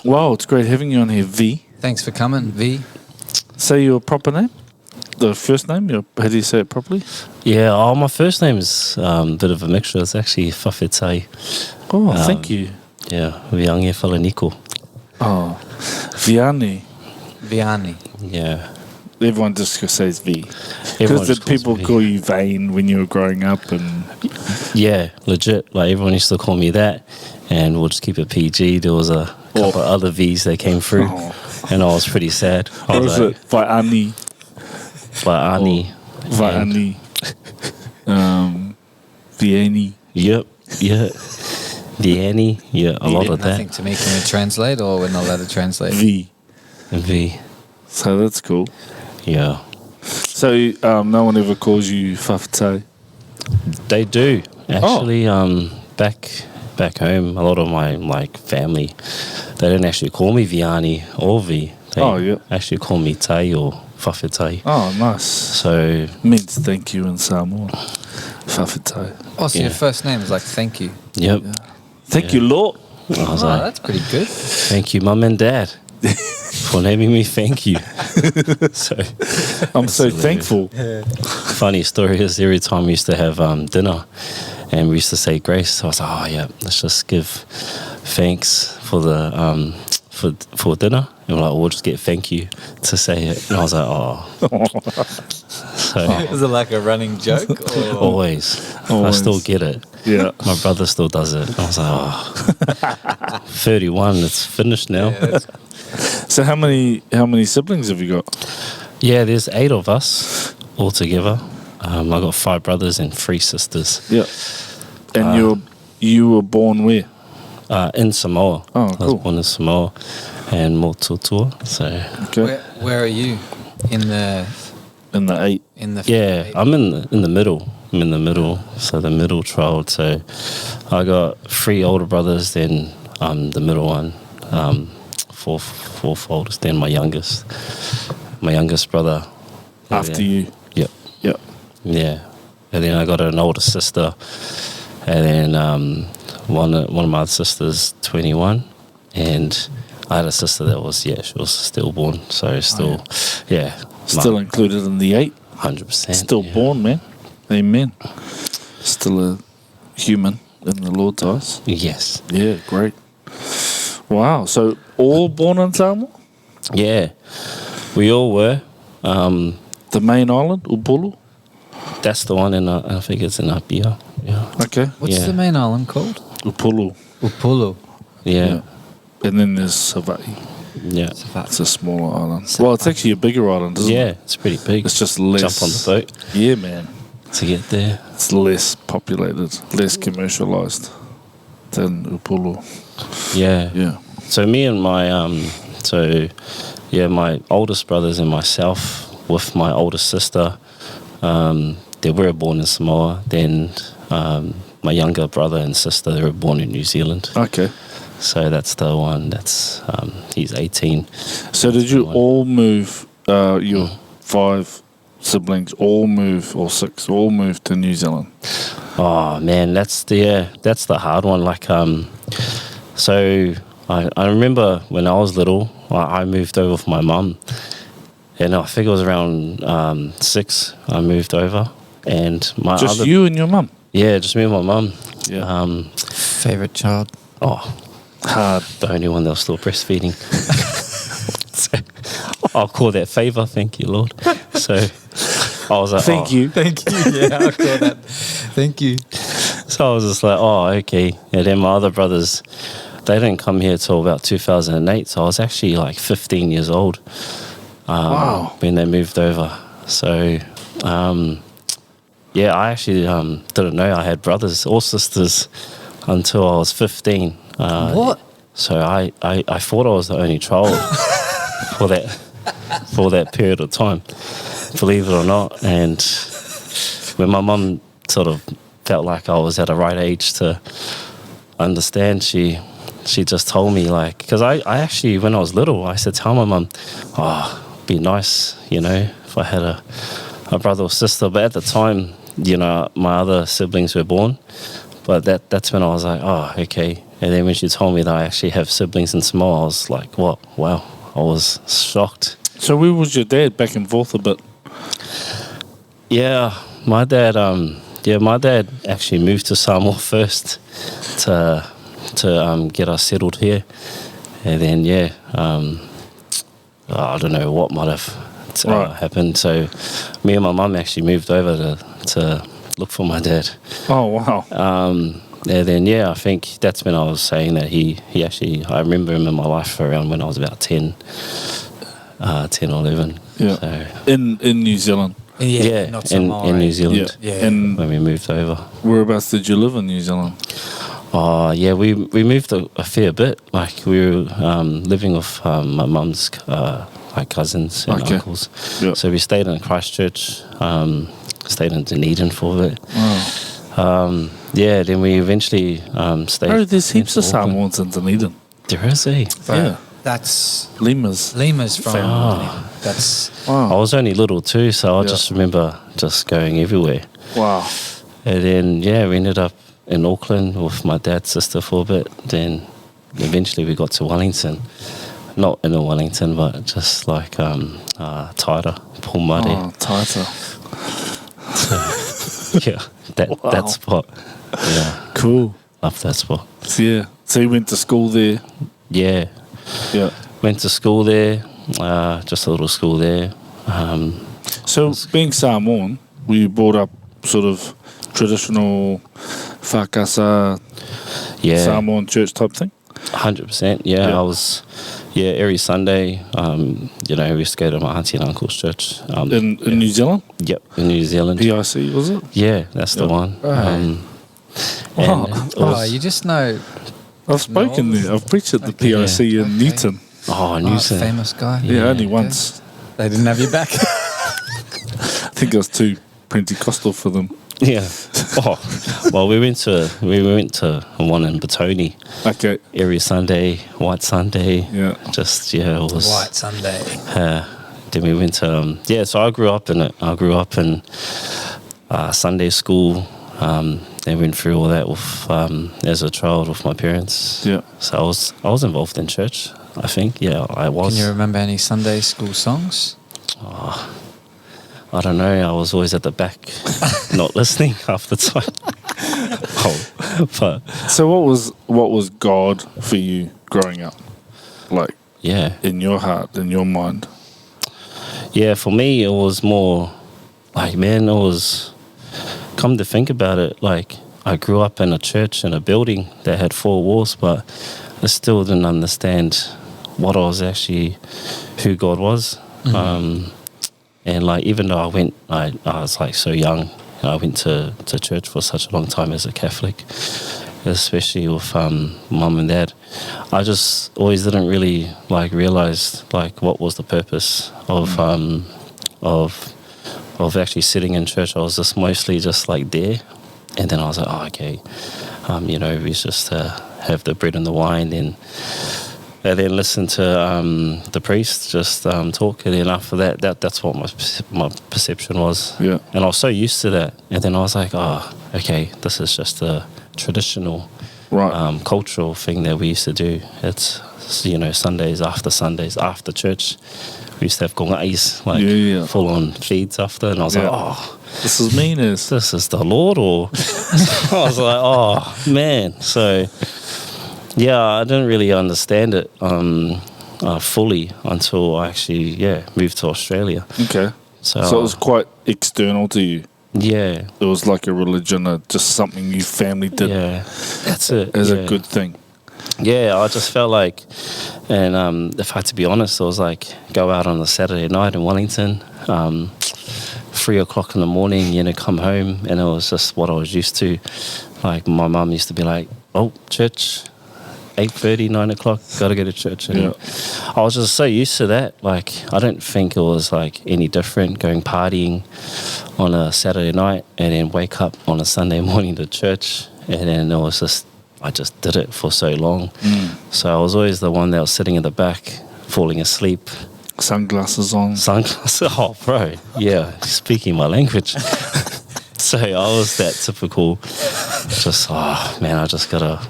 Wow, it's great having you on here, V. Thanks for coming, V. Say your proper name, the first name. How do you say it properly? Yeah, my first name is a bit of a mixture. It's actually Whawhetai. Oh, thank you. Yeah, Viane Whalaniko. Oh, Viane. Viane. Yeah. Everyone just says V. Everyone Because the just calls people me V. call you Vane when you were growing up, and Yeah, legit. Like, everyone used to call me that, and we'll just keep it PG. There was a couple of other V's that came through, and I was pretty sad. I or was is like, it Vaiani? Vaiane. Vaiani. Vianney. Yep, yeah. Vianney, yeah, a lot of Nothing that. to me. Can we translate, or we're not allowed to translate? V. V, So that's cool. yeah. So no one ever calls you Whawhetai? They do actually. Back home, a lot of my family, they don't actually call me Viane or V. They actually call me Tai or Whawhetai. Oh, nice. So Means thank you in Samoa. Whawhetai. Oh, so Yeah. your first name is like thank you. yep, Thank you, Lord. I was Oh, like, that's pretty good. thank you, mum and dad, for naming me. Thank you. So I'm so thankful. funny story is every time we used to have dinner, and we used to say grace. So I was like, oh yeah, let's just give thanks for the for dinner, and we're like, we'll just get thank you to say it. And I was like, oh. So Is it like a running joke? Or? always, I Always. still get it. Yeah. My brother still does it. I was like, oh. 31, it's finished now. Yeah, So how many siblings have you got? Yeah, there's 8 of us all together. I got 5 brothers and 3 sisters. Yeah. And you were born where? In Samoa. Oh, I cool. was born in Samoa and Motutua. So Okay. where are you in the In the 8. yeah, I'm in the middle. I'm in the middle, so the middle child. So I got 3 older brothers, then I'm the middle one. Fourth oldest, then my youngest brother. After Yeah. you. Yep. Yeah. Yeah, and then I got an older sister, and then one of my sisters 21, and I had a sister that was she was stillborn, so still Still included in the 8. 100%. Still born, man. Amen. Still a human in the Lord's eyes. Yes. Yeah, great. Wow. So all born in Samoa? Yeah, we all were. The main island, Upolu? That's the one in I think it's in Apia. Yeah. Okay. What's Yeah. the main island called? Upolu. Upolu. Yeah. And then there's Savaii. Yeah. It's a smaller island. Well, it's actually a bigger island, isn't Yeah, it? it's pretty big. It's just less. Jump on the boat Yeah, man. to get there. It's less populated, less commercialised than Upolu. Yeah. Yeah. So me and my my oldest brothers and myself with my oldest sister, they were born in Samoa. Then my younger brother and sister, they were born in New Zealand. Okay. So that's the one that's he's 18. So did you all move, your 5 siblings all move, or 6, all move to New Zealand? Oh man, that's the hard one. Like so I remember when I was little, I moved over with my mum, and I think it was around 6. I moved over, and my Just other you and your mum? yeah, just me and my mum. Yeah. Favorite child? Oh, Hard. the only one that was still breastfeeding. So, I'll call that favour. Thank you, Lord. So I was like, Thank you. Thank you. Yeah, I'll call that. Thank you. So I was just like, oh, okay. And then my other brothers, they didn't come here till about 2008. So I was actually like 15 years old Wow. when they moved over. So, yeah, I actually didn't know I had brothers or sisters until I was 15. What? So I thought I was the only child for that period of time, believe it or not. And when my mum sort of felt like I was at a right age to understand, she just told me, like, because I actually, when I was little, I said, tell my mum, oh, it'd be nice, if I had a brother or sister. But at the time, my other siblings were born. but that's when I was like, oh, okay. And then when she told me that I actually have siblings in Samoa, I was like, what? Wow. I was shocked. So where was your dad? Back and forth a bit. Yeah, my dad. My dad actually moved to Samoa first to get us settled here, and then I don't know what might have happened. So me and my mum actually moved over to look for my dad. Oh wow. And then I think that's when I was saying that he actually, I remember him in my life around when I was about 10 or 11. Yeah. So, In New Zealand. Not in Samoa, New Zealand. Yeah. And When we moved over. whereabouts did you live in New Zealand? Oh, yeah, we moved a fair bit. Like, we were living with my mum's cousins and uncles. Yeah. So we stayed in Christchurch, stayed in Dunedin for a bit. Wow. Then we eventually stayed. Oh, there's heaps of into Auckland. Samoans in Dunedin. There is, eh? Yeah. That's Lemurs. from. Oh. That's I Wow. was only little too, so I Yeah. just remember just going everywhere. Wow. And then, we ended up in Auckland with my dad's sister for a bit. Then eventually we got to Wellington. Not in Wellington, but just like Taira, Pomare. Oh, tighter. Yeah, Wow. that spot. Yeah, Cool. love that spot. So, yeah. So you went to school there. Yeah, Yeah. went to school there, just a little school there. So being Samoan, were you brought up sort of traditional whakasa Yeah, Samoan church type thing? 100%. Yeah. I was. Yeah, every Sunday, we used to go to my auntie and uncle's church. In New Zealand? Yep, in New Zealand. PIC, was it? Yeah, that's the Yeah. one. Right. Wow. And it Oh, was- you just know. I've spoken there. I've preached at the Okay. PIC in Okay. Newton. Newton. Famous guy. Yeah, only Okay. once. They didn't have you back. I think I was too Pentecostal for them. Yeah. Well, we went to one in Batoni Okay. every Sunday, White Sunday. Yeah. Just it was. White Sunday. Then we went to So I grew up in it. I grew up in Sunday school. And went through all that with as a child with my parents. Yeah. So I was involved in church. I think. Yeah, I was. Can you remember any Sunday school songs? I don't know. I was always at the back, not listening half the time. But So what was God for you growing up? Like yeah, in your heart, in your mind? yeah. For me, it was more like, man, it was. Come to think about it, like I grew up in a church in a building that had 4 walls, but I still didn't understand what I was actually, who God was. And like, even though I was like so young, I went to church for such a long time as a Catholic, especially with mum and dad. I just always didn't really like realize like what was the purpose of actually sitting in church. I was just mostly just like there, and then I was like, oh, okay, we just have the bread and the wine, and then listen to the priest just talk, and then after that's what my perception was. Yeah. And I was so used to that, and then I was like, oh, okay, this is just a traditional, Right. cultural thing that we used to do. It's Sundays after church. We used to have kongais, like Yeah. full on feeds after, and I was like, Yeah. oh, This is mean as. this is the Lord, or I was like, oh man. So yeah, I didn't really understand it fully until I actually moved to Australia. Okay. So, So it was quite external to you. yeah, It was like a religion, just something your family did yeah, that's it. as yeah. a good thing. Yeah, I just felt like, and if I had to be honest, I was like, go out on a Saturday night in Wellington, 3 o'clock in the morning, come home, and it was just what I was used to. Like, my mum used to be like, oh, church, 8:30, 9 o'clock, got to go to church. And Yeah. I was just so used to that. Like, I don't think it was like any different going partying on a Saturday night and then wake up on a Sunday morning to church. And then it was just, I just did it for so long. So I was always the one that was sitting in the back, falling asleep. Sunglasses on. Sunglasses, oh bro, yeah, speaking my language. So I was that typical, just, oh man, I just gotta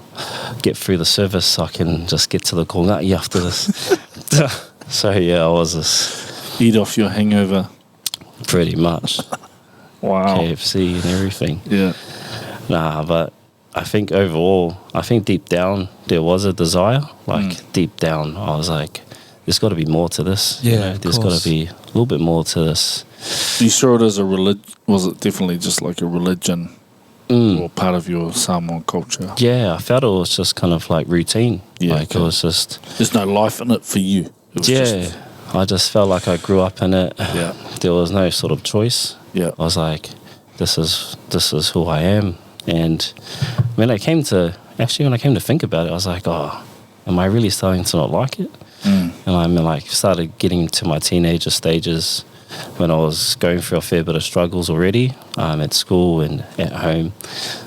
get through the service so I can just get to the kongai after this. So yeah, I was just Eat off your hangover. pretty much Wow. KFC and everything. Yeah. Nah, but I think overall, I think deep down there was a desire. Like deep down, I was like, there's got to be more to this. Yeah, you know? of There's got course. to be a little bit more to this. You saw it as a religion? Was it definitely just like a religion or part of your Samoan culture? Yeah, I felt it was just kind of like routine. Yeah, Like okay. it was just, There's no life in it for you. It was yeah. just- I just felt like I grew up in it. Yeah. There was no sort of choice. Yeah. I was like, this is who I am. And when I came to think about it, I was like, oh, am I really starting to not like it? And I like started getting to my teenager stages when I was going through a fair bit of struggles already at school and at home.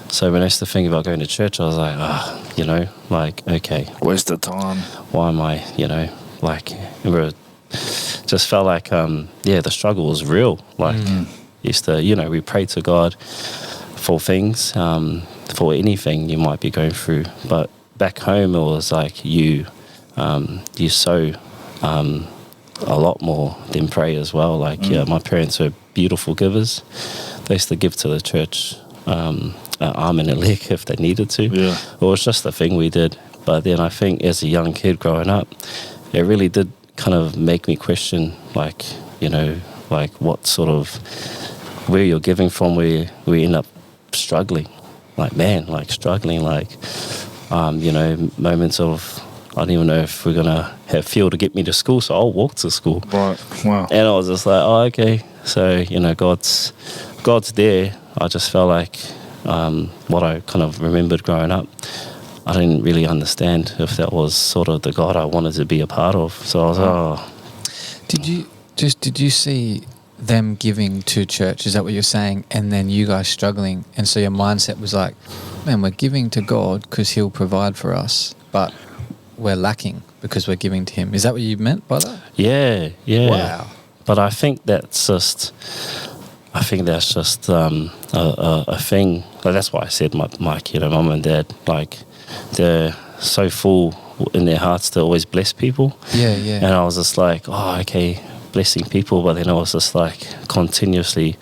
So when I used to think about going to church, I was like, you know, like, okay, Waste of time. why am I, you know, like, just felt like, the struggle was real. Like, used to, you know, we pray to God for things, for anything you might be going through. But back home, it was like you sow a lot more than pray as well. Like, yeah, my parents were beautiful givers. They used to give to the church, an arm and a leg if they needed to. Yeah. It was just a thing we did. But then I think as a young kid growing up, it really did kind of make me question, like, you know, like what sort of, where you're giving from, where we end up struggling. Like, man, like struggling, like, you know, moments of, I don't even know if we're going to have fuel to get me to school, so I'll walk to school. Right. Wow. And I was just like, oh, okay. So, you know, God's there. I just felt like what I kind of remembered growing up, I didn't really understand if that was sort of the God I wanted to be a part of. So I was Did you see them giving to church? Is that what you're saying? And then you guys struggling, and so your mindset was like, man, we're giving to God because He'll provide for us, but we're lacking because we're giving to Him. Is that what you meant by that? yeah. Wow. But I think that's just a thing. Like, that's why I said, my you know, mum and dad, like, they're so full in their hearts to always bless people. Yeah. And I was just like, oh, okay, blessing people. But then I was just like continuously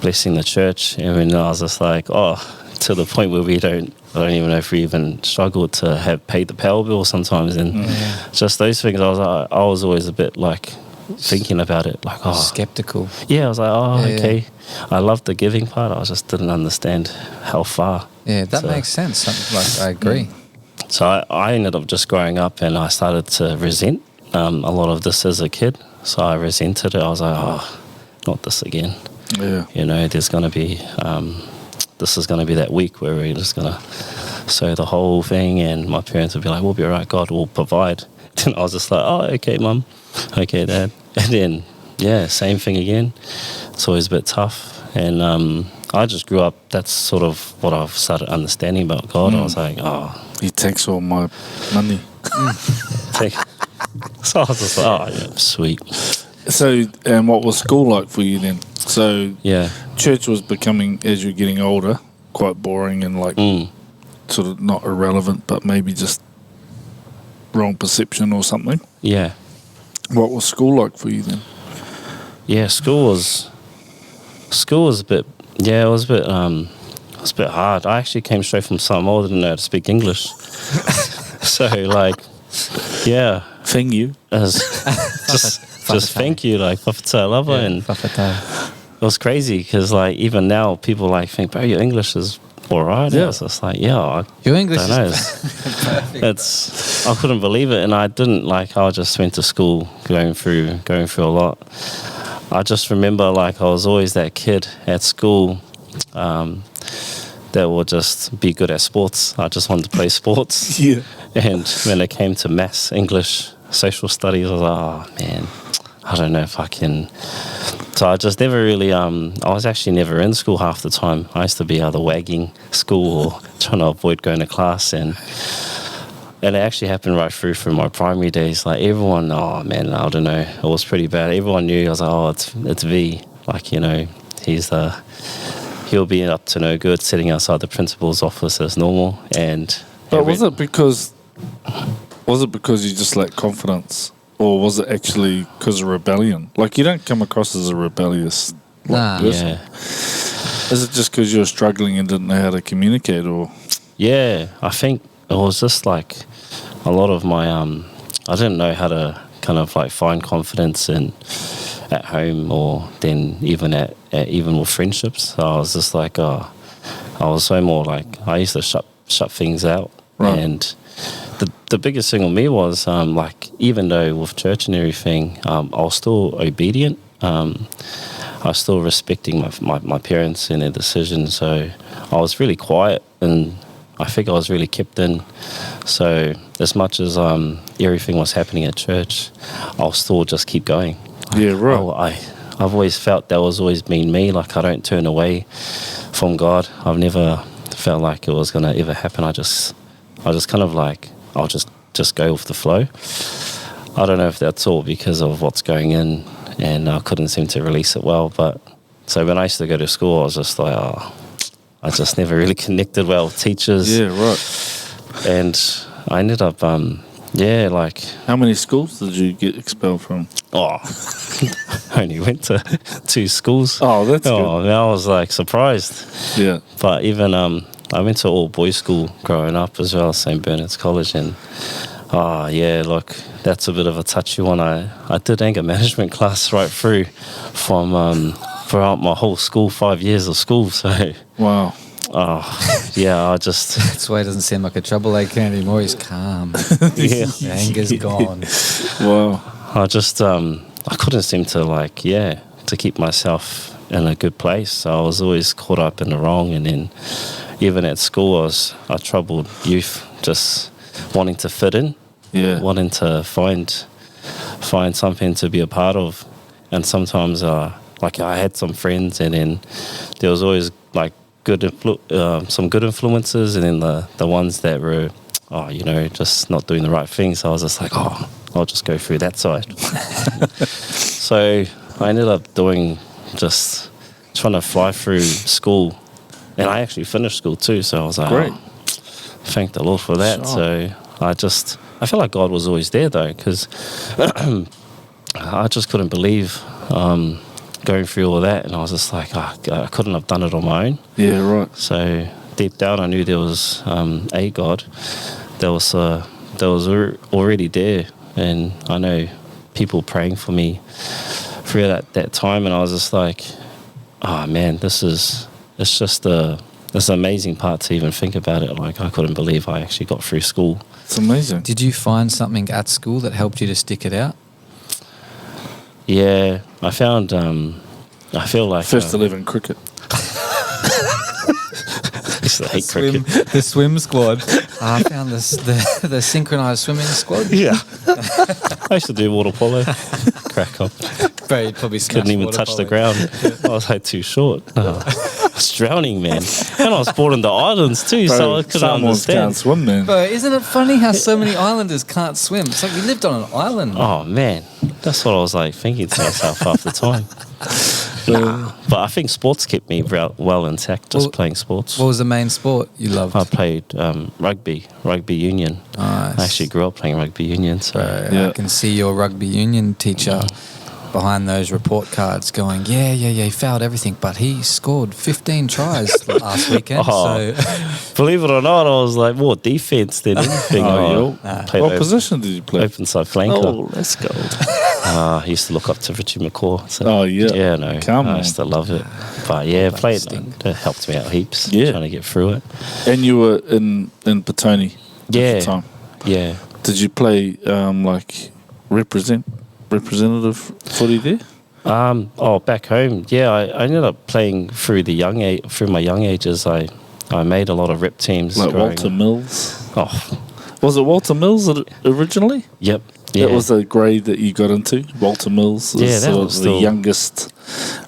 blessing the church. And then I was just like, oh, to the point where I don't even know if we even struggled to have paid the power bill sometimes. And just those things, I was always a bit like thinking about it, like, oh, Skeptical. yeah, I was like, oh, Yeah. okay. I loved the giving part. I just didn't understand how far. Yeah, that So- makes sense. Something like, I agree. So I ended up just growing up, and I started to resent a lot of this as a kid. So I resented it. I was like, oh, not this again. Yeah. You know, there's going to be, this is going to be that week where we're just going to sow the whole thing, and my parents would be like, we'll be all right, God will provide. And I was just like, oh, okay, Mum. Okay, Dad. And then, yeah, same thing again. It's always a bit tough. And I just grew up, that's sort of what I've started understanding about God. I was like, oh. He takes all my money. So I was just like, oh, yeah, sweet. So, and what was school like for you then? So, Yeah. church was becoming, as you're getting older, quite boring and like sort of not irrelevant, but maybe just wrong perception or something. Yeah. What was school like for you then? Yeah, school was a bit, it was a bit hard. I actually came straight from Samoa, didn't know how to speak English. So, like, yeah. Thank you. Just thank you, like, whawhatai lava. And Whawhatai. it was crazy because, like, even now people like think, bro, your English is all right. Yeah. I was just like, yeah, Your English I don't know. is I couldn't believe it, and I didn't like. I just went to school, going through a lot. I just remember, like, I was always that kid at school that would just be good at sports. I just wanted to play sports. Yeah. And when it came to maths, English, social studies, I was like, oh man, I don't know if I can. So I just never really, I was actually never in school half the time. I used to be either wagging school or trying to avoid going to class. And it actually happened right through from my primary days. Like, everyone, oh man, I don't know, it was pretty bad. Everyone knew. I was like, oh, it's V. Like, you know, he's the, he'll be up to no good, sitting outside the principal's office as normal. But was it because you just lacked confidence, or was it actually because of rebellion? Like, you don't come across as a rebellious person. Yeah. Is it just because you were struggling and didn't know how to communicate, or? Yeah, I think it was just like a lot of my I didn't know how to kind of like find confidence at home, or then even at even with friendships. So I was just like, I was so more like, I used to shut things out. Right. And the biggest thing on me was like, even though with church and everything, I was still obedient. I was still respecting my parents and their decisions. So I was really quiet, and I think I was really kept in. So as much as everything was happening at church, I'll still just keep going. Yeah, right. I've always felt that was always been me. Like, I don't turn away from God. I've never felt like it was going to ever happen. I just kind of like, I'll just go with the flow. I don't know if that's all because of what's going in, and I couldn't seem to release it well. But so when I used to go to school, I was just like, I just never really connected well with teachers. Yeah, right. And I ended up, like... How many schools did you get expelled from? I only went to 2 schools. Oh, that's good. And I was like surprised. Yeah. But even I went to all boys school growing up as well, St. Bernard's College, and look, that's a bit of a touchy one. I did anger management class right through from throughout my whole school, 5 years of school. So Wow. I just... That's why he doesn't seem like a troublemaker anymore. He's calm. Yeah. The anger's gone. Wow. I just, I couldn't seem to to keep myself in a good place. So I was always caught up in the wrong. And then even at school, I was a troubled youth, just wanting to fit in, wanting to find something to be a part of. And sometimes, I had some friends, and then there was always like some good influences, and then the ones that were, just not doing the right thing. So I was just like, I'll just go through that side. So I ended up just trying to fly through school, and I actually finished school too. So I was like, great. Thank the Lord for that. Sure. So I felt like God was always there though, because I just couldn't believe going through all that, and I was just like, I couldn't have done it on my own. Yeah, right. So deep down, I knew there was a God that was already there, and I know people praying for me through that time, and I was just like, man, it's an amazing part to even think about it. Like, I couldn't believe I actually got through school. It's amazing. Did you find something at school that helped you to stick it out? Yeah, I found, I feel like... First 11 cricket. I used to hate cricket. The swim squad. I found the synchronised swimming squad. Yeah. I used to do water polo. Crack up. Bro, you'd probably Couldn't even touch the ground. I was like too short. I was drowning, man. And I was born in the islands too, so I couldn't understand. Can't swim, man. Bro, isn't it funny how so many islanders can't swim? It's like we lived on an island. Oh man, that's what I was like thinking to myself half the time. But I think sports kept me well intact, just playing sports. What was the main sport you loved? I played rugby union. Nice. I actually grew up playing rugby union. So I can see your rugby union teacher behind those report cards going, yeah, he fouled everything, but he scored 15 tries last weekend. So believe it or not, I was like more defense than anything. What position did you play? Open side flanker. Oh, let's go. I used to look up to Richie McCaw. So, yeah. No, Come I on. used to love it. But yeah, played. That helped me out heaps. Yeah. Trying to get through it. And you were in Petone at the time. Yeah. Did you play representative footy there? Back home, yeah. I ended up playing through my young ages. I made a lot of rep teams. Like Walter Mills. Oh, was it Walter Mills originally? Yep. Yeah. That was the grade that you got into. Walter Mills was that was the youngest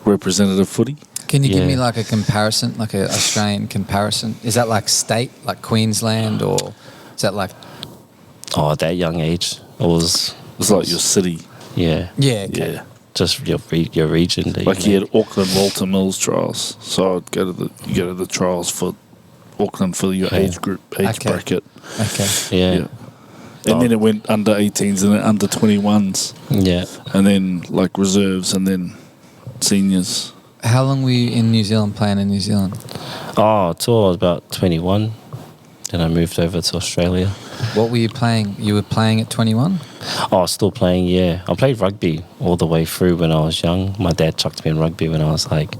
representative footy. can you give me like a comparison, like an Australian comparison? Is that like state, like Queensland, or is that like... Oh, at that young age, it was like your city. Yeah. Yeah, okay. just your region. That Like you had Auckland Walter Mills trials, so I'd go to the trials for Auckland for your age bracket. Okay. Yeah. And then it went under 18s and then under 21s. Yeah. And then like reserves and then seniors. How long were you in New Zealand playing in New Zealand? Oh, till I was about 21. Then I moved over to Australia. What were you playing? You were playing at 21? Oh, still playing, yeah. I played rugby all the way through when I was young. My dad chucked me in rugby when I was like,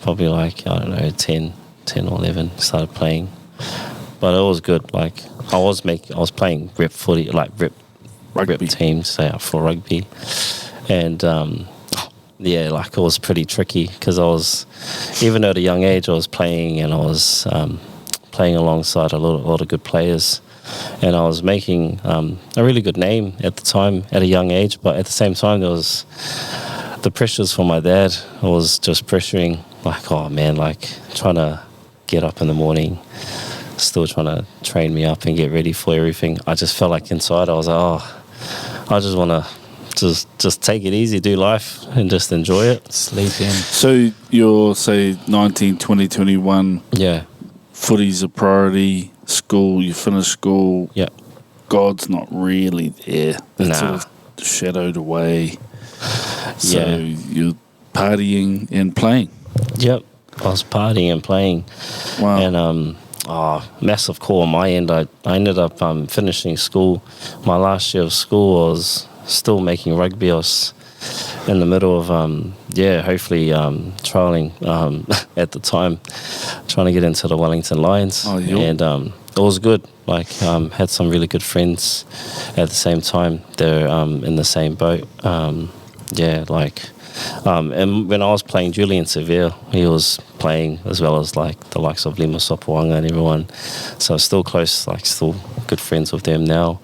probably like, I don't know, 10 or 11, started playing. But it was good. Like, I was playing rep footy, like rep teams for rugby. And, like it was pretty tricky because I was, even at a young age, I was playing and I was playing alongside a lot of good players. And I was making a really good name at the time at a young age, but at the same time there was the pressures from my dad. I was just pressuring, like, oh man, like trying to get up in the morning, still trying to train me up and get ready for everything. I just felt like inside I was like, oh, I just want to just take it easy, do life and just enjoy it. Sleep in. So you're, say, 19, 20, 21. Yeah. Footy's a priority. School, you finish school. Yeah. God's not really there. That's Nah. sort of shadowed away. So you're partying and playing. Yep. I was partying and playing. Wow. And massive call on my end. I ended up finishing school. My last year of school, I was still making rugby. I was in the middle of hopefully trialing at the time, trying to get into the Wellington Lions. Oh, yeah. And it was good. Like had some really good friends at the same time. They're in the same boat. And when I was playing, Julian Severe, he was playing as well as like the likes of Lima Sopoanga and everyone. So still close, like still good friends with them now.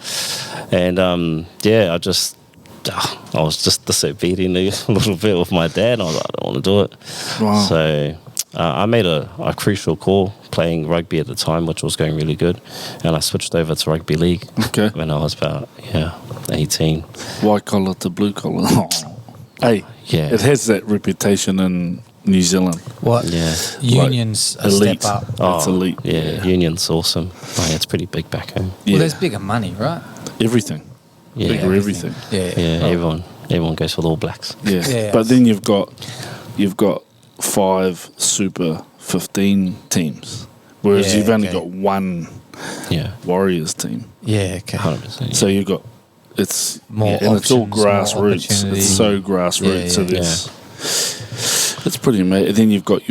And I was just disobedient a little bit with my dad. I was like, I don't want to do it. Wow. So I made a crucial call playing rugby at the time, which was going really good. And I switched over to rugby league when I was about, 18. White collar to blue collar. Hey, Yeah. it has that reputation in New Zealand. What? Yeah. Unions a elite. step up. It's elite. Yeah, Union's awesome. Like, it's pretty big back home. Yeah. Well, there's bigger money, right? Everything. Yeah, Bigger everything. Yeah, everyone goes for the All Blacks. Yeah. Yeah. But then you've got 5 Super 15 teams, whereas Yeah, you've only okay. got one Yeah, Warriors team. Yeah, okay. 100%. So you've got it's More and it's all options, more grassroots. opportunity. It's so grassroots. Yeah, So yeah. there's it's pretty amazing. Then you've got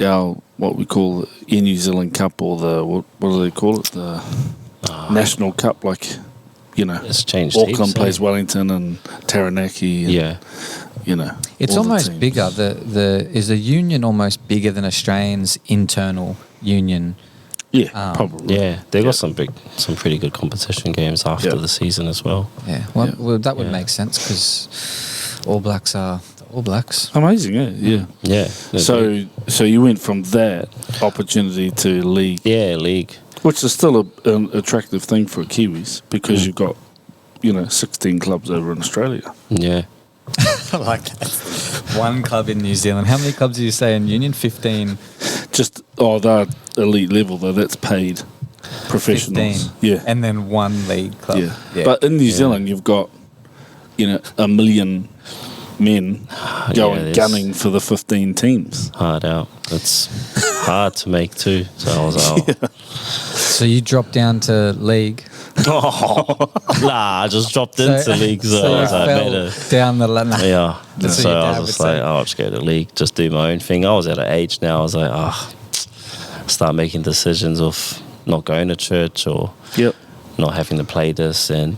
our what we call the New Zealand Cup or the what do they call it, the National Cup, like It's changed. Auckland heaps, plays eh? Wellington and Taranaki. And, Yeah, It's all the almost teams. bigger. Is the union almost bigger than Australians' internal union? Yeah, probably. yeah. They got some pretty good competition games after Yeah. the season as well. Yeah. Yeah. Well, that would Yeah. make sense because All Blacks are the All Blacks. Amazing, yeah. Yeah. So you went from that opportunity to league, league. which is still an attractive thing for Kiwis because you've got 16 clubs over in Australia. Yeah. I like that. One club in New Zealand. How many clubs do you say in union? 15. Just they're elite level though. That's paid professionals. 15. Yeah, And then one league club. yeah. But in New Zealand, you've got 1 million men going there's- gunning for the 15 teams. Hard out. It's hard to make too. So I was like, So you dropped down to league. I just dropped into league. So I you was like, fell made down the ladder. Yeah. That's So what your I dad was just would like, say. I'll just go to league, just do my own thing. I was at an age now, I was like, start making decisions of not going to church or Yep. not having to play this. And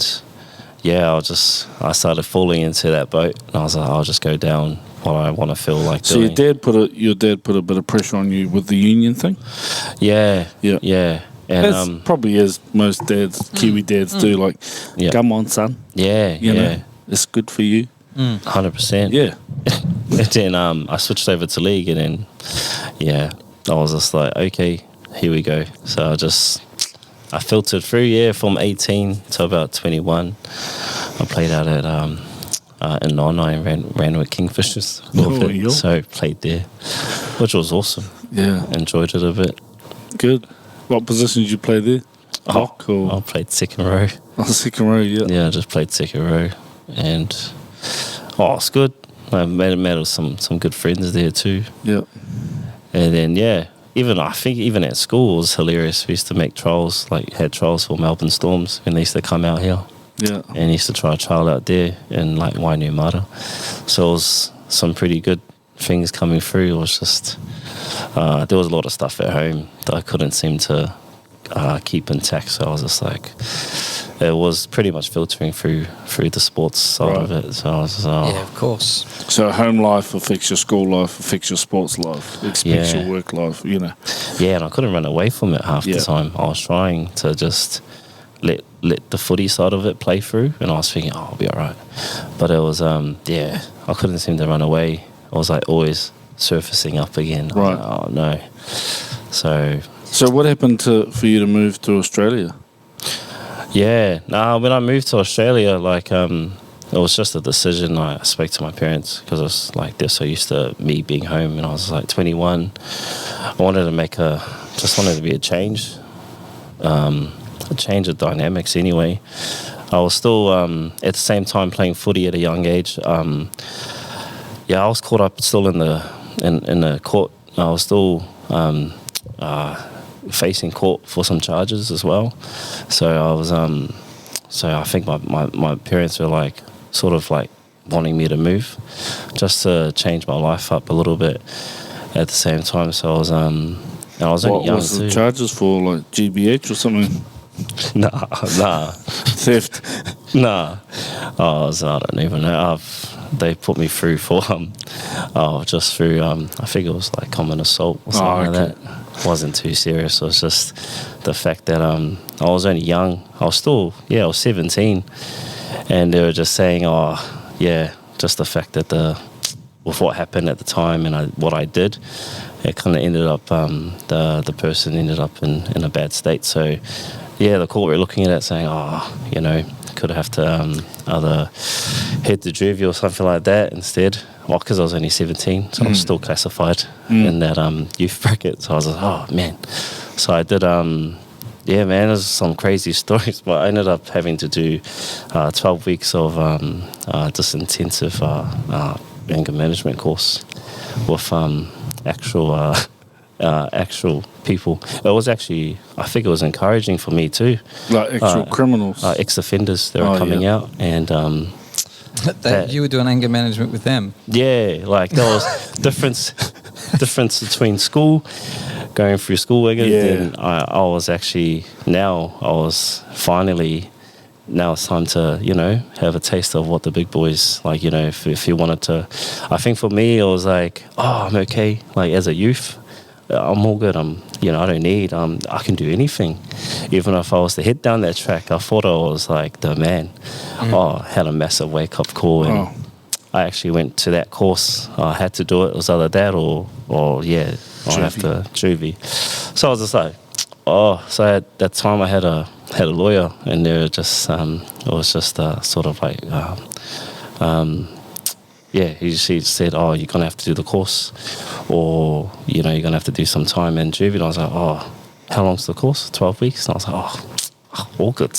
I started falling into that boat. And I was like, I'll just go down what I want to feel like So doing. your dad put a bit of pressure on you with the union thing. Yeah. Yeah. Yeah. And As probably as most dads, Kiwi dads do. Like, Yeah. come on, son. you know, know, it's good for you. 100%. Yeah. And then I switched over to league, and then I was just like, okay, here we go. So I filtered through from 18 to about 21. I played out at in Nana and ran with Kingfishers a little bit. Yeah. So played there, which was awesome. Yeah. Enjoyed it a bit. Good. What position did you play there? Lock or? I played second row. Oh, second row, yeah. Yeah, I just played second row. And, it's good. I met some good friends there too. Yeah. And then, I think even at school it was hilarious. We used to make trials, had trials for Melbourne Storms when they used to come out here. Yeah. And used to try a trial out there in Wainumara. So it was some pretty good things coming through. It was just, there was a lot of stuff at home that I couldn't seem to keep intact. So I was just like, it was pretty much filtering through the sports side of it. So I was yeah, of course. So home life affects your school life, affects your sports life, affects your work life, you know. Yeah, and I couldn't run away from it half the time. I was trying to just let the footy side of it play through, and I was thinking, I'll be all right. But it was, I couldn't seem to run away. I was like always surfacing up again. Right. Like, oh no. So what happened for you to move to Australia? Yeah, when I moved to Australia, it was just a decision. I spoke to my parents because I was like, they're so used to me being home, and I was like 21. I wanted to be a change of dynamics anyway. I was still, at the same time, playing footy at a young age. I was caught up still in the court. I was still facing court for some charges as well. So I was, I think my parents were wanting me to move just to change my life up a little bit at the same time. So I was, only young. What was the charges for, like GBH or something? Nah. Theft? Nah. I don't even know. They put me through for, just through, I think it was like common assault or something like that. It wasn't too serious. It was just the fact that I was only young. I was 17. And they were just saying, just the fact that with what happened at the time and what I did, it kind of ended up, the person ended up in a bad state. So, the court were looking at it saying, could have to either head to juvie or something like that instead. Well, because I was only 17, so I was still classified in that youth bracket. So I was like, oh, man. So I did, there's some crazy stories, but I ended up having to do 12 weeks of this intensive anger management course with actual people. It was actually, I think it was encouraging for me too. Like actual criminals? Ex-offenders that were coming out. And you were doing anger management with them? Yeah, there was difference between school, going through school again. Then I was actually, now it's time to, have a taste of what the big boys, if you wanted to. I think for me, it was like, I'm okay. As a youth, I'm all good. I don't need, I can do anything. Even if I was to head down that track, I thought I was like the man. I had a massive wake-up call, and I actually went to that course. I had to do it. It was either that or I'll have to juvie. So I was just like, so at that time I had a lawyer, and they were just, it was just sort of like, he said, you're going to have to do the course, or, you're going to have to do some time in juvie. And I was like, how long's the course? 12 weeks? And I was like, all good.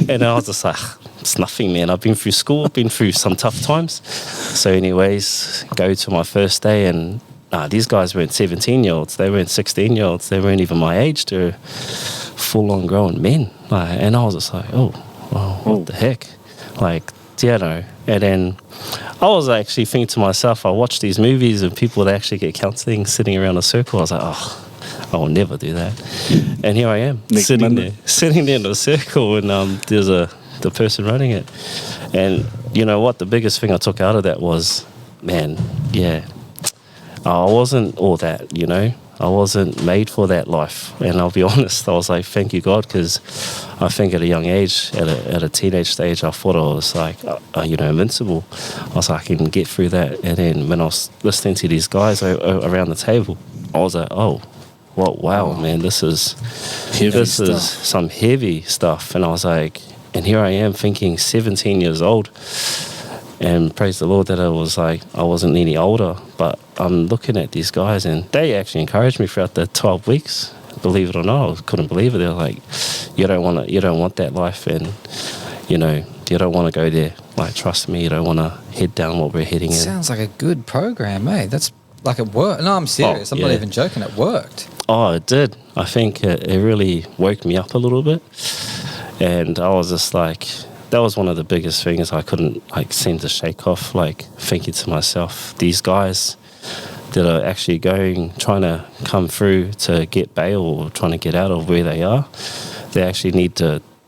And I was just like, it's nothing, man. I've been through school. I've been through some tough times. So anyways, go to my first day, and these guys weren't 17-year-olds. They weren't 16-year-olds. They weren't even my age. They were full-on grown men. And I was just like, what the heck? And then I was actually thinking to myself, I watch these movies of people that actually get counselling sitting around a circle. I was like, I will never do that. And here I am, sitting there in a circle, and there's the person running it. And you know what? The biggest thing I took out of that was, I wasn't all that, I wasn't made for that life. And I'll be honest, I was like, thank you, God, because I think at a young age, at a teenage stage, I thought I was like, invincible. I was like, I can get through that. And then when I was listening to these guys around the table, I was like, wow, man, this is some heavy stuff. And I was like, and here I am thinking 17 years old, And praise the Lord that I wasn't any older, but I'm looking at these guys and they actually encouraged me throughout the 12 weeks. Believe it or not, I couldn't believe it. They're like, you don't want that life, and you don't want to go there. Like, trust me, you don't want to head down what we're heading in. Sounds like a good program, eh? That's like it worked. No, I'm serious. I'm not even joking. It worked. Oh, it did. I think it really woke me up a little bit, and I was just like, that was one of the biggest things I couldn't seem to shake off. Like, thinking to myself, these guys that are actually trying to come through to get bail or trying to get out of where they are, they actually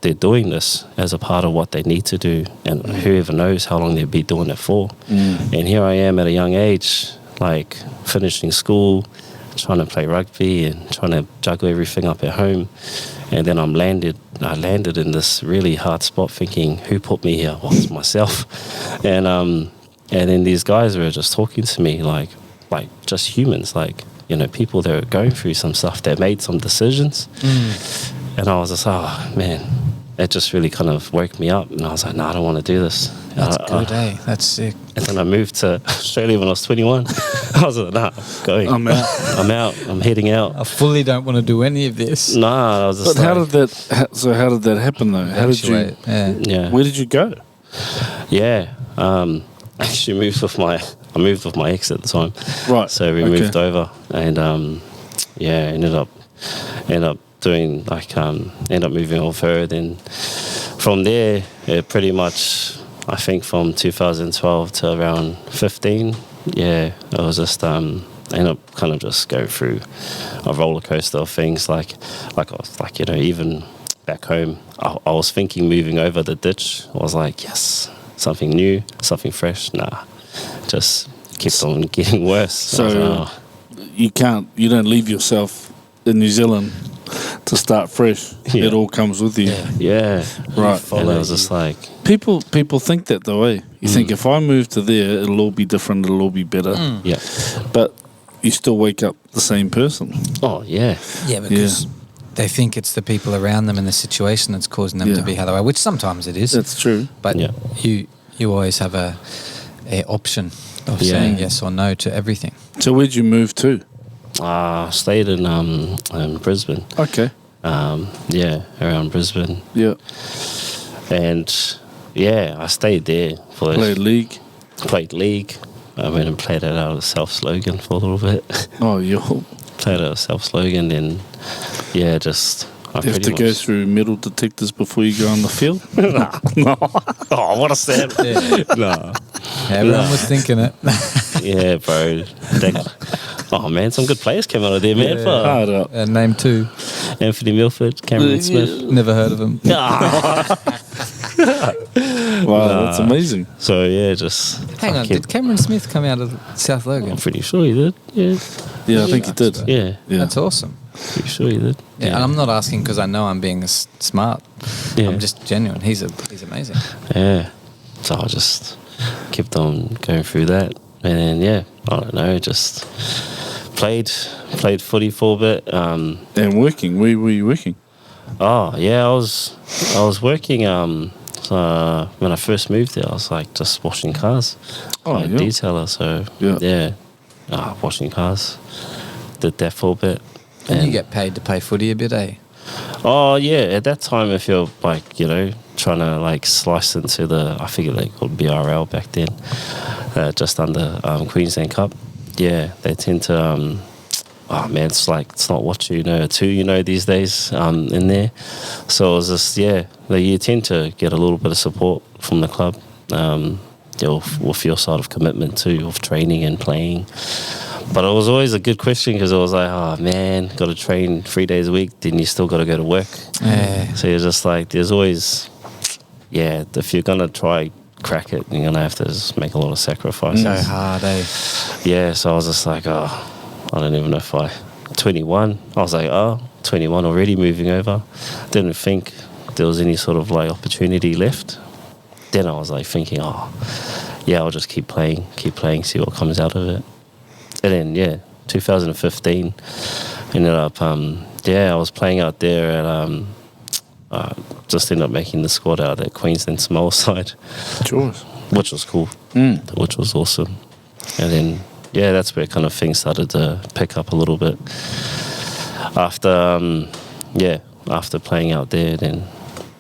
they're doing this as a part of what they need to do, and whoever knows how long they'll be doing it for. And here I am at a young age, like finishing school, trying to play rugby and trying to juggle everything up at home, and then I landed in this really hard spot thinking, who put me here? Well, it's myself. And then these guys were just talking to me like just humans, people that are going through some stuff, that made some decisions. And I was just, oh man, it just really kind of woke me up, and I was like, no, I don't want to do this. That's good, eh? That's sick. And then I moved to Australia when I was 21. I was like, nah, I'm going. I'm out. I'm out. I'm heading out. I fully don't want to do any of this. Nah, I was just But how did that happen though? How did you? Yeah. Where did you go? Yeah. Actually I moved with my ex at the time. Right. So we moved over, and ended up doing ended up moving off her. Then from there, it pretty much, I think from 2012 to around 15, it was just I ended up kind of just go through a roller coaster of things. Like I was even back home, I was thinking moving over the ditch. I was like, yes, something new, something fresh. Nah, just kept on getting worse. So you don't leave yourself in New Zealand to start fresh. Yeah. It all comes with you. Yeah. Right. And I was just like, People think that though, eh? You think if I move to there, it'll all be different, it'll all be better. yeah. But you still wake up the same person. Oh, yeah. Yeah, because they think it's the people around them and the situation that's causing them to be how they are, which sometimes it is. That's true. But you always have a option of saying yes or no to everything. So where'd you move to? I stayed in Brisbane. Okay. Around Brisbane. Yeah. And I stayed there for Played league. Played league. I went and played it out of Self-Slogan for a little bit. Oh, you Played out of Self-Slogan, then just. You have to go through metal detectors before you go on the field? No. Oh, what a sad. No. Everyone was thinking it. Yeah, bro. Oh man, some good players came out of there, man. Hard up. Name two. Anthony Milford, Cameron Smith. Never heard of him. Wow, that's amazing. So just Hang on, did Cameron Smith come out of South Logan? I'm pretty sure he did. Yeah. Yeah, I think he did. Yeah. That's awesome. Pretty sure he did. Yeah, and I'm not asking because I know I'm being smart. Yeah. I'm just genuine. He's amazing. Yeah. So I just kept on going through that, and then I don't know, just played footy for a bit. And working. Where were you working? Oh yeah, I was working. So when I first moved there, I was like just washing cars. Detailer. So washing cars. Did that for a bit. And you get paid to play footy a bit, eh? Oh yeah, at that time, if you're trying to slice into I think they called BRL back then, just under Queensland Cup. Yeah, they tend to. Oh man, it's not what you know, two these days in there. So it was just you tend to get a little bit of support from the club, with your sort of commitment too of training and playing. But it was always a good question because it was like, oh man, got to train 3 days a week, then you still got to go to work. Yeah. So you're just like, there's always, if you're gonna try crack it, you're gonna have to just make a lot of sacrifices. So hard, eh? Yeah, so I was just like, I don't even know if 21. I was like, 21 already, moving over. Didn't think there was any sort of opportunity left. Then I was thinking, I'll just keep playing, see what comes out of it. And then 2015, ended up I was playing out there at just ended up making the squad out of that Queensland small side. Sure. which was cool, which was awesome. And then, yeah, that's where kind of things started to pick up a little bit. After, after playing out there, then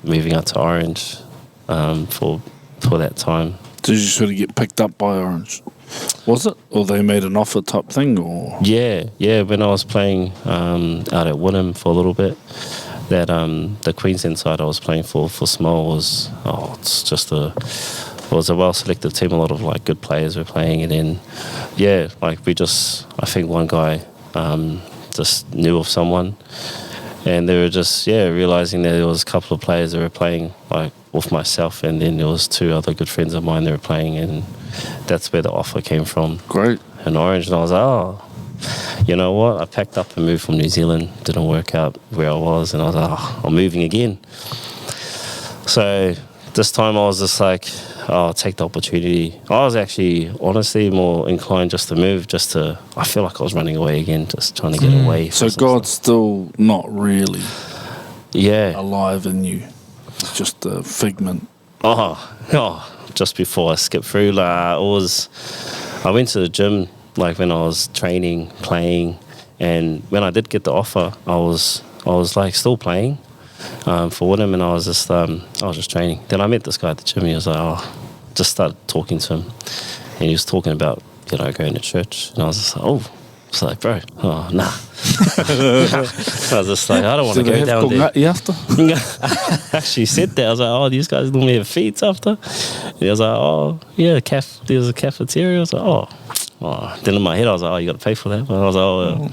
moving out to Orange for that time. Did you sort of get picked up by Orange? Was it? Or they made an offer type thing? Or Yeah. When I was playing out at Wynnum for a little bit, that the Queensland side I was playing for Small was was a well selected team. A lot of like good players were playing, and then I think one guy just knew of someone, and they were just realizing that there was a couple of players that were playing like with myself, and then there was 2 other good friends of mine that were playing, and that's where the offer came from. Great. In Orange, and I was like, oh, you know what? I packed up and moved from New Zealand. Didn't work out where I was, and I was like, oh, I'm moving again. So this time I was just like, oh, I'll take the opportunity. I was actually, honestly, more inclined just to move, I feel like I was running away again, just trying to get away. So God's still not really alive in you. It's just a figment. Just before I skipped through, I went to the gym, like when I was training, playing, and when I did get the offer, I was like still playing for Wynnum, and I was just training. Then I met this guy at the gym. He was like, just started talking to him, and he was talking about going to church, and I was just like, oh. It's like, bro, nah. I was just like, I don't want to go down there. After? Actually said that. I was like, oh, these guys normally have feeds after. And he was like, oh, yeah, there's a cafeteria. I was like, oh. Then in my head, I was like, oh, you got to pay for that. But I was like, oh.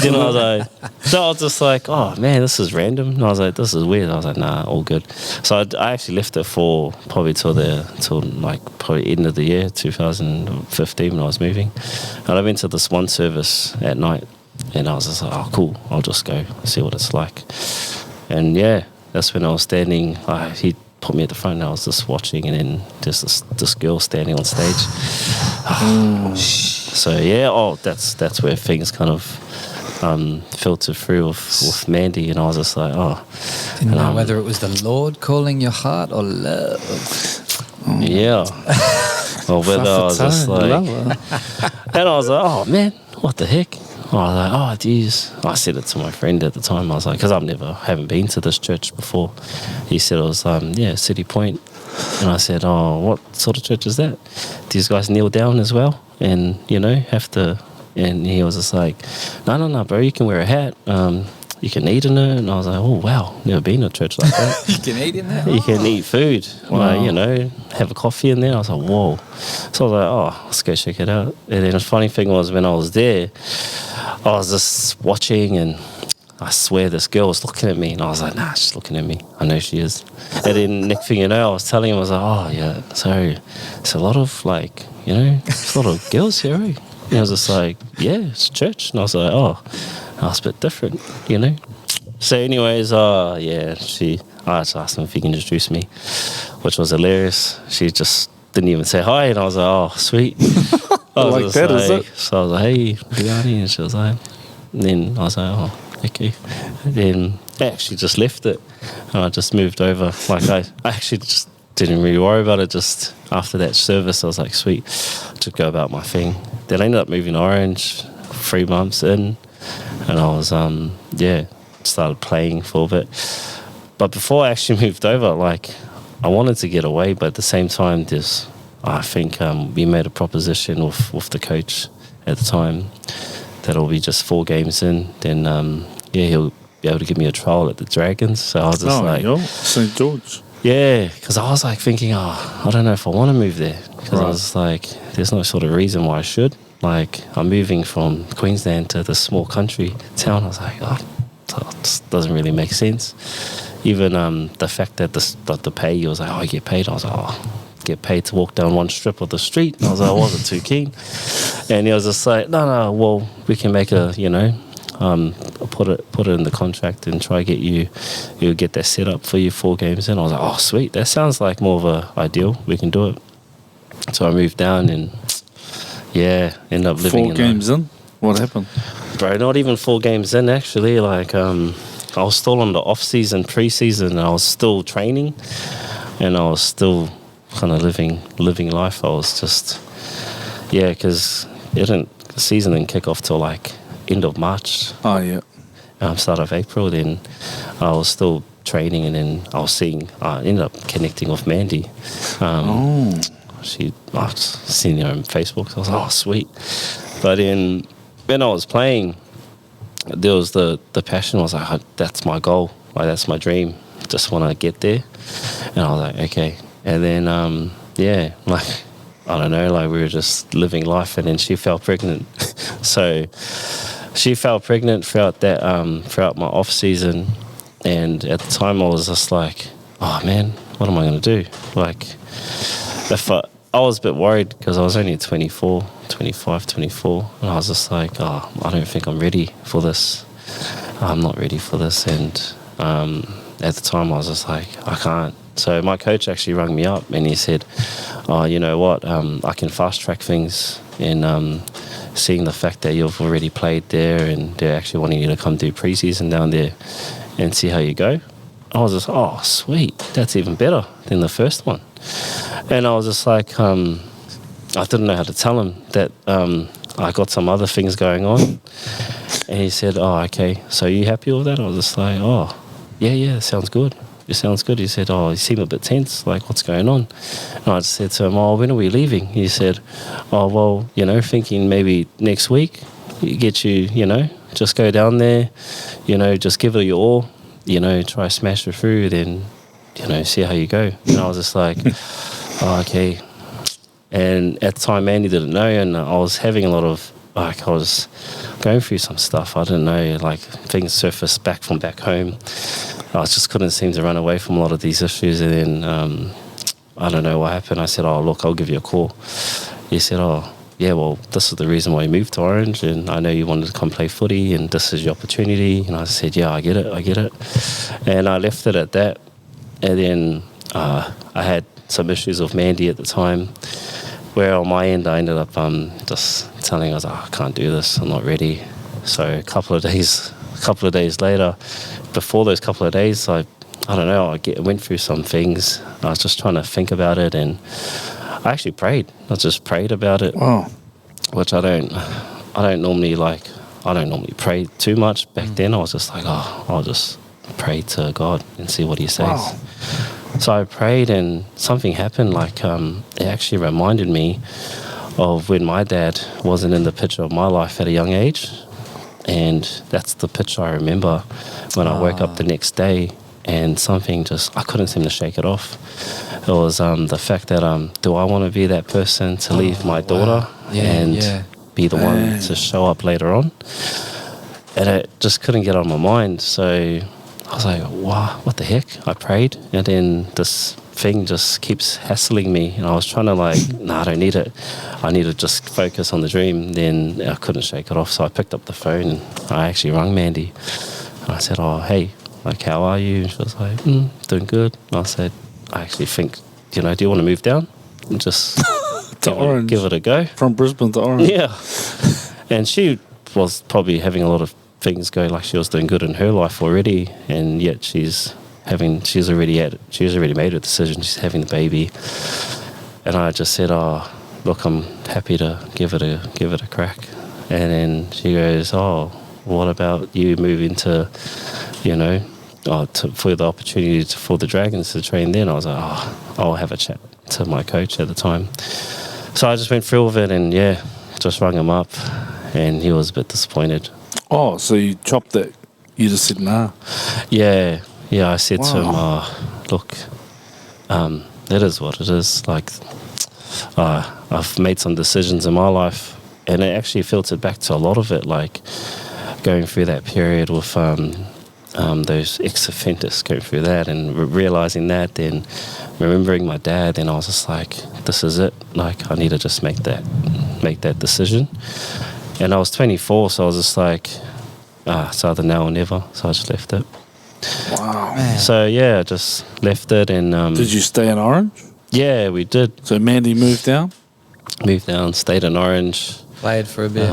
Then I was like, so I was just like, oh, man, this is random. And I was like, this is weird. I was like, nah, all good. So I actually left it for probably till end of the year, 2015 when I was moving. And I went to this one service at night, and I was just like, oh, cool, I'll just go see what it's like. And that's when I was standing. He put me at the front, and I was just watching, and then there's this girl standing on stage. So that's where things kind of filtered through with Mandy, and I was just like, didn't know whether it was the Lord calling your heart or love. Or whether I was just like, and I was like, oh man, what the heck? I was like, oh geez. I said it to my friend at the time. I was like, because haven't been to this church before. He said it was City Point, and I said, oh, what sort of church is that? These guys kneel down as well, and have to. And he was just like, no, bro, you can wear a hat. You can eat in it. And I was like, oh, wow, never been to a church like that. You can eat in there? You can eat food. Wow. Have a coffee in there. I was like, whoa. So I was like, oh, let's go check it out. And then the funny thing was, when I was there, I was just watching, and I swear this girl was looking at me. And I was like, nah, she's looking at me. I know she is. And then next thing you know, I was telling him, I was like, oh, yeah, sorry. It's a lot of, it's a lot of girls here, eh? And I was just like, yeah, it's church. And I was like, oh, that's a bit different, So anyways, I just asked him if he can introduce me, which was hilarious. She just didn't even say hi, and I was like, oh, sweet. Like that, is it? So I was like, hey, Viane, and she was like, and then I was like, oh, okay. And then I actually just left it, and I just moved over. Like I actually just didn't really worry about it. Just after that service, I was like, sweet, to go about my thing. Then I ended up moving to Orange 3 months in, and I was started playing for a bit. But before I actually moved over, I wanted to get away, but at the same time, I think we made a proposition with the coach at the time that it'll be just 4 games in, then he'll be able to give me a trial at the Dragons. So I was just St. George. Yeah, because I was thinking, I don't know if I want to move there, because I was like, there's no sort of reason why I should. I'm moving from Queensland to this small country town. I was like, this doesn't really make sense. Even the fact that the pay, he was like, you get paid. I was like, get paid to walk down one strip of the street. And I was like, I wasn't too keen. And he was just like, no, well, we can make put it in the contract and try get you'll get that set up for you 4 games in. I was like, oh, sweet. That sounds like more of a ideal. We can do it. So I moved down and, ended up living 4 games in? What happened? Bro, not even 4 games in, actually. I was still on the off-season, pre-season, and I was still training, and I was still kind of living life. I was just, because the season didn't kick off till like end of March. Oh, yeah. Start of April. Then I was still training, and then I ended up connecting with Mandy. I'd seen her on Facebook, so I was like, oh, sweet. But then when I was playing, there was the passion. I was like, that's my goal, like that's my dream. Just want to get there. And I was like, okay. And then like I don't know, like we were just living life, and then she fell pregnant. So she fell pregnant throughout my off season, and at the time I was just like, oh man, what am I going to do? Like, I was a bit worried because I was only 24, and I was just like, oh, I don't think I'm ready for this. I'm not ready for this. And at the time I was just like, I can't. So my coach actually rang me up, and he said, oh, you know what, I can fast track things, and seeing the fact that you've already played there, and they're actually wanting you to come do pre-season down there and see how you go. I was just, oh, sweet, that's even better than the first one. And I was just like, I didn't know how to tell him that I got some other things going on. And he said, oh, okay, so you happy with that? I was just like, oh, yeah, sounds good. It sounds good. He said, oh, you seem a bit tense, like what's going on? And I just said to him, oh, when are we leaving? He said, oh, well, thinking maybe next week, just go down there, just give it your all, try smash it through, then, see how you go. And I was just like, oh, okay. And at the time, Andy didn't know, and I was having a lot of, I was going through some stuff. I didn't know, things surfaced back from back home. I just couldn't seem to run away from a lot of these issues. And then, I don't know what happened. I said, oh, look, I'll give you a call. He said, oh, yeah, well, this is the reason why you moved to Orange, and I know you wanted to come play footy, and this is your opportunity. And I said, yeah, I get it. And I left it at that. And then I had some issues with Mandy at the time, where on my end I ended up just telling her, I can't do this, I'm not ready. So a couple of days later, before those couple of days, I don't know, went through some things. I was just trying to think about it, and I actually prayed. I just prayed about it. Wow. Which I don't normally pray too much. Back then I was just like, I'll just pray to God and see what he says. Wow. So I prayed, and something happened. It actually reminded me of when my dad wasn't in the picture of my life at a young age. And that's the picture I remember when I woke up the next day, and something I couldn't seem to shake it off. It was the fact that, do I want to be that person to leave my daughter be the one to show up later on? And it just couldn't get out of my mind. So I was like, wow, what the heck? I prayed, and then this thing just keeps hassling me, and I was trying to I don't need it. I need to just focus on the dream. Then I couldn't shake it off, so I picked up the phone, and I actually rang Mandy. And I said, oh, hey, how are you? And she was like, doing good. And I said, I actually think, do you want to move down and just give it a go? From Brisbane to Orange. Yeah. And she was probably having a lot of things go, she was doing good in her life already, and yet she's already made a decision. She's having the baby. And I just said, oh, look, I'm happy to give it a crack. And then she goes, oh, what about you moving to, for the opportunity for the Dragons to train then? I was like, oh, I'll have a chat to my coach at the time. So I just went through with it, and just rang him up, and he was a bit disappointed. Oh, so you chopped it. You just said, nah. Yeah, I said to him, look, it is what it is. I've made some decisions in my life, and it actually filtered back to a lot of it, going through that period with those ex-offenders, going through that and realising that, then remembering my dad, then I was just like, this is it. I need to just make that decision. And I was 24, so I was just like, it's either now or never. So I just left it. Wow. Man. So I just left it. And did you stay in Orange? Yeah, we did. So Mandy moved down? Moved down, stayed in Orange. Played for a bit.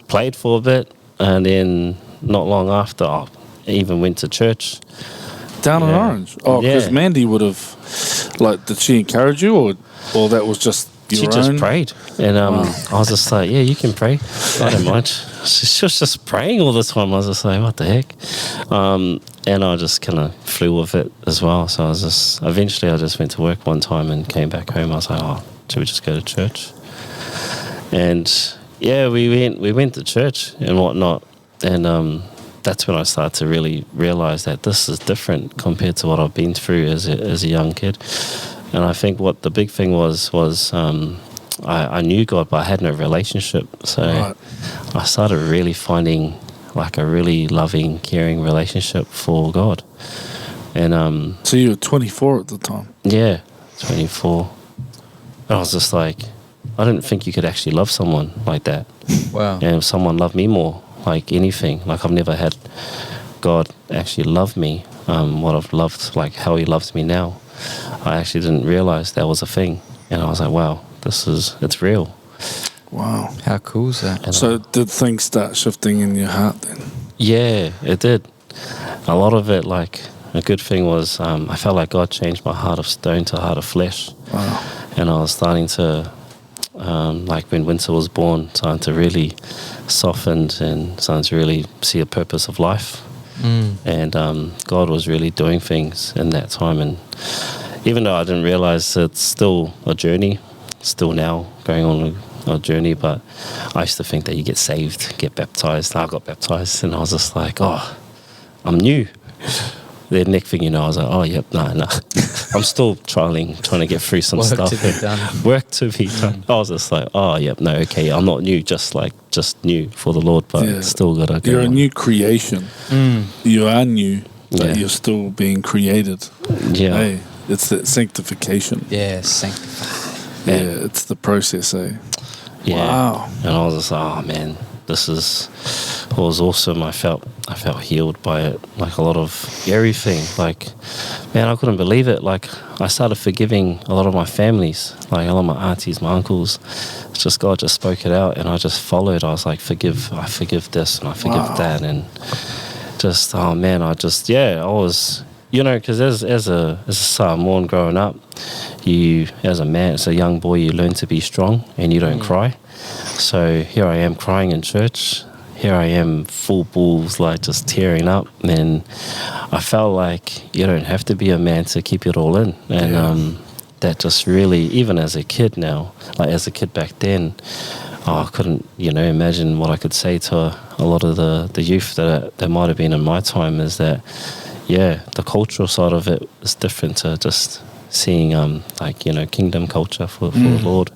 Played for a bit, and then not long after, I even went to church Down in Yeah. Orange. Oh, because Yeah. Mandy would have, like, did she encourage you, or that was just your She own? just prayed, and Wow. I was just like, "Yeah, you can pray. I don't mind." She was just praying all the time. I was just like, "What the heck?" And I just kind of flew with it as well. So eventually I just went to work one time and came back home. I was like, "Oh, should we just go to church?" And yeah, we went to church and whatnot, and that's when I started to really realize that this is different compared to what I've been through as a young kid. And I think what the big thing was I knew God, but I had no relationship. So Right. I started really finding like a really loving, caring relationship for God. And So you were 24 at the time. yeah, 24. And I was just like, I didn't think you could actually love someone like that. Wow. And someone loved me more, like anything. Like I've never had God actually love me, what I've loved, like how he loves me now. I actually didn't realize that was a thing. And I was like, wow, it's real. Wow. How cool is that? And So did things start shifting in your heart then? yeah, it did. A lot of it, like, a good thing was I felt like God changed my heart of stone to a heart of flesh. Wow. And I was starting to, like when Winter was born, starting to really soften and starting to really see a purpose of life. And God was really doing things in that time. And even though I didn't realize it's still a journey, still now going on a journey, but I used to think that you get saved, get baptized. I got baptized and I was just like, oh, I'm new. The next thing you know, I was like, oh, yep, no. I'm still trying to get through some Work stuff. to be done. Work to be done. I was just like, oh, yep, no, okay, I'm not new, just new for the Lord, but Yeah. still got to go You're a on. new creation. You are new, but Yeah. you're still being created. Yeah. Hey, it's that sanctification. Yeah, sanctified. Yeah, it's the process, eh? Yeah. Wow. And I was just like, oh man, it was awesome. I felt healed by it. Like a lot of everything. Like, man, I couldn't believe it. Like I started forgiving a lot of my families, like a lot of my aunties, my uncles. It's just God just spoke it out and I just followed. I was like, I forgive this and I forgive Wow. that. And just, oh man, I was, because as a Samoan growing up, you, as a man, as a young boy, you learn to be strong and you don't cry. So here I am crying in church. Here I am full balls, like just tearing up. And I felt like you don't have to be a man to keep it all in. And that just really, even as a kid now, like as a kid back then, I couldn't, imagine what I could say to a lot of the youth that might have been in my time is that, yeah, the cultural side of it is different to just seeing, kingdom culture for the Lord.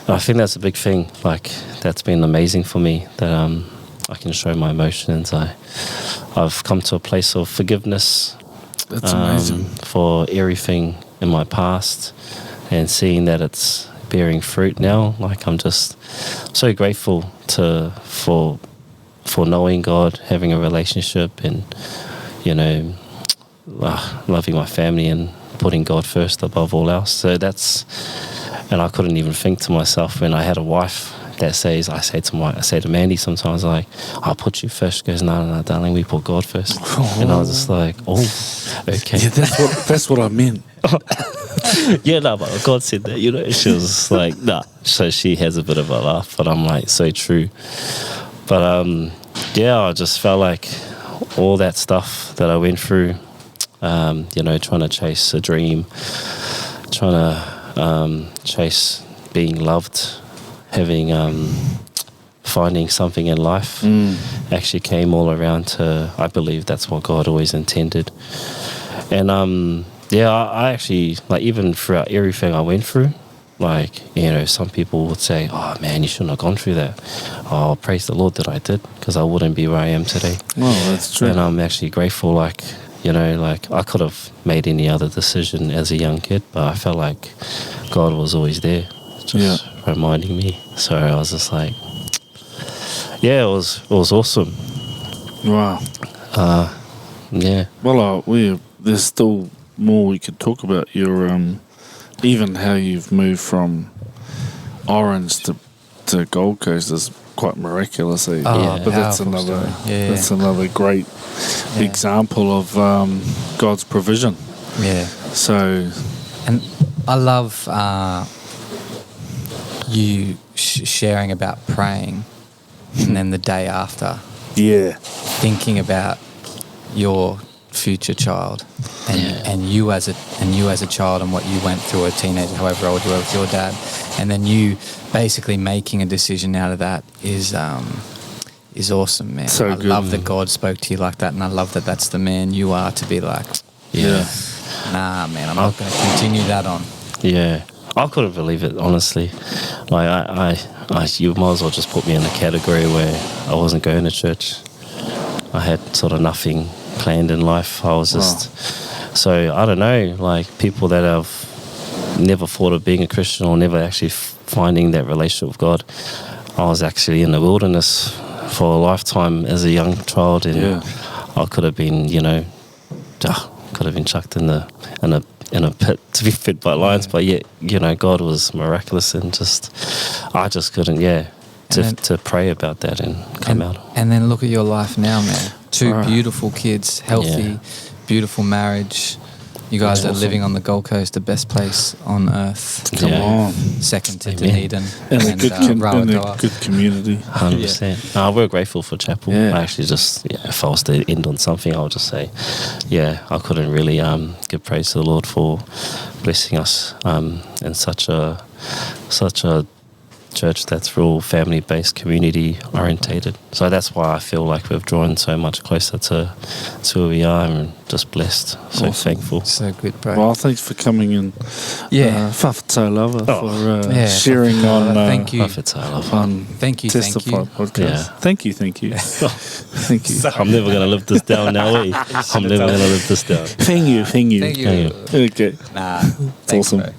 I think that's a big thing. Like that's been amazing for me that I can show my emotions. I've come to a place of forgiveness. That's amazing. For everything in my past, and seeing that it's bearing fruit now. Like I'm just so grateful for knowing God, having a relationship, and loving my family and putting God first above all else. So and I couldn't even think to myself when I had a wife that says, I say to Mandy sometimes, like, I'll put you first. She goes, no, darling, we put God first. And I was just like, oh, okay. Yeah, that's what I meant. Yeah, no, but God said that, she was just like, nah. So she has a bit of a laugh, but I'm like, so true. But I just felt like all that stuff that I went through, trying to chase a dream, trying to chase being loved, finding something in life, actually came all around to, I believe that's what God always intended. And I actually, like, even throughout everything I went through, like, some people would say, oh man, you shouldn't have gone through that. Oh, praise the Lord that I did, because I wouldn't be where I am today. Well, that's true. And I'm actually grateful, like I could have made any other decision as a young kid, but I felt like God was always there, just reminding me. So I was just like, yeah, it was awesome. Wow. Yeah. Well, there's still more we could talk about. Your even how you've moved from Orange to Gold Coast is quite miraculous. Eh? Oh, But that's powerful another story. Yeah. that's another great example of God's provision. Yeah. So And I love you sharing about praying, and then the day after, yeah, thinking about your future child, and you as a child, and what you went through, a teenager, however old you were with your dad, and then you basically making a decision out of that is awesome, man. So I good. love that God spoke to you like that, and I love that that's the man you are to be like, nah, man, I'm not going to continue that on. Yeah, I couldn't believe it, honestly. Like you might as well just put me in a category where I wasn't going to church. I had sort of nothing planned in life. I was just so I don't know. Like people that have never thought of being a Christian or never actually finding that relationship with God. I was actually in the wilderness for a lifetime as a young child, and I could have been, chucked in a pit to be fed by lions, but yet, God was miraculous, and I just couldn't, to pray about that and come out. And then look at your life now, man. Two beautiful kids, healthy, beautiful marriage. You guys are living on the Gold Coast, the best place on earth. Come on. Second to Dunedin. And a good community. 100%. We're grateful for Chapel. Yeah. I actually just, if I was to end on something, I'll just say, I couldn't really give praise to the Lord for blessing us in such a church that's real family-based, community-orientated. So that's why I feel like we've drawn so much closer to who we are, and just blessed. So thankful. So good, bro. Well, thanks for coming in. Whawhatau lava for sharing on. Thank you. Whawhatau lava. On Thank you. Testify podcast. Yeah. Thank you. Thank you. I'm never going to live this down now, I'm never going to live this down. Thank you. Thank you. Okay. Nah, It's thanks, awesome. bro.